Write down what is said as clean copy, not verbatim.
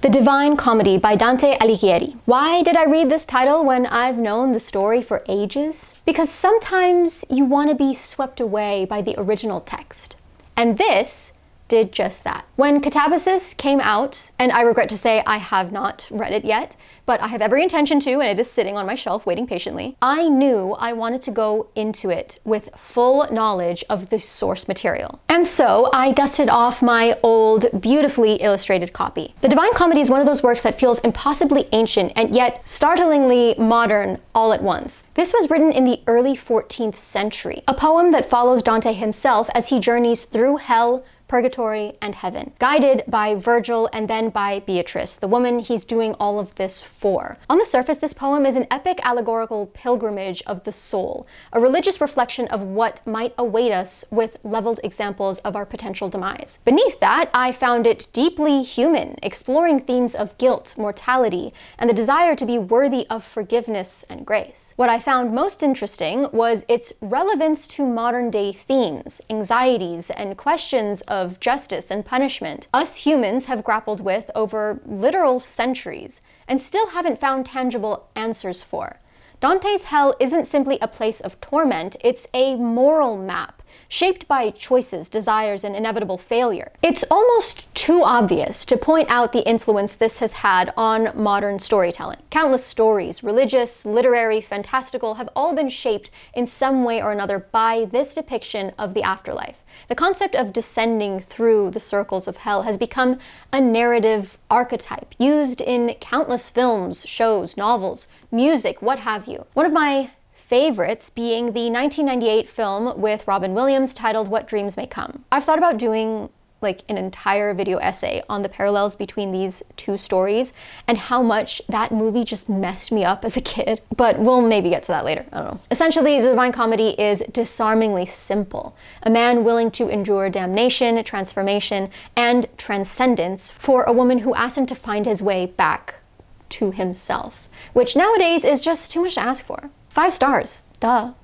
The Divine Comedy by Dante Alighieri. Why did I read this title when I've known the story for ages? Because sometimes you want to be swept away by the original text. And this did just that. When Catabasis came out, and I regret to say I have not read it yet, but I have every intention to, and it is sitting on my shelf waiting patiently, I knew I wanted to go into it with full knowledge of the source material. And so I dusted off my old, beautifully illustrated copy. The Divine Comedy is one of those works that feels impossibly ancient and yet startlingly modern all at once. This was written in the early 14th century, a poem that follows Dante himself as he journeys through hell, purgatory, and heaven, guided by Virgil and then by Beatrice, the woman he's doing all of this for. On the surface, this poem is an epic allegorical pilgrimage of the soul, a religious reflection of what might await us with leveled examples of our potential demise. Beneath that, I found it deeply human, exploring themes of guilt, mortality, and the desire to be worthy of forgiveness and grace. What I found most interesting was its relevance to modern-day themes, anxieties, and questions of justice and punishment us humans have grappled with over literal centuries and still haven't found tangible answers for. Dante's hell isn't simply a place of torment, it's a moral map, shaped by choices, desires, and inevitable failure. It's almost too obvious to point out the influence this has had on modern storytelling. Countless stories, religious, literary, fantastical, have all been shaped in some way or another by this depiction of the afterlife. The concept of descending through the circles of hell has become a narrative archetype used in countless films, shows, novels, music, what have you. One of my favorites being the 1998 film with Robin Williams titled What Dreams May Come. I've thought about doing like an entire video essay on the parallels between these two stories and how much that movie just messed me up as a kid, but we'll maybe get to that later, I don't know. Essentially, the Divine Comedy is disarmingly simple. A man willing to endure damnation, transformation, and transcendence for a woman who asks him to find his way back to himself, which nowadays is just too much to ask for. 5 stars, duh.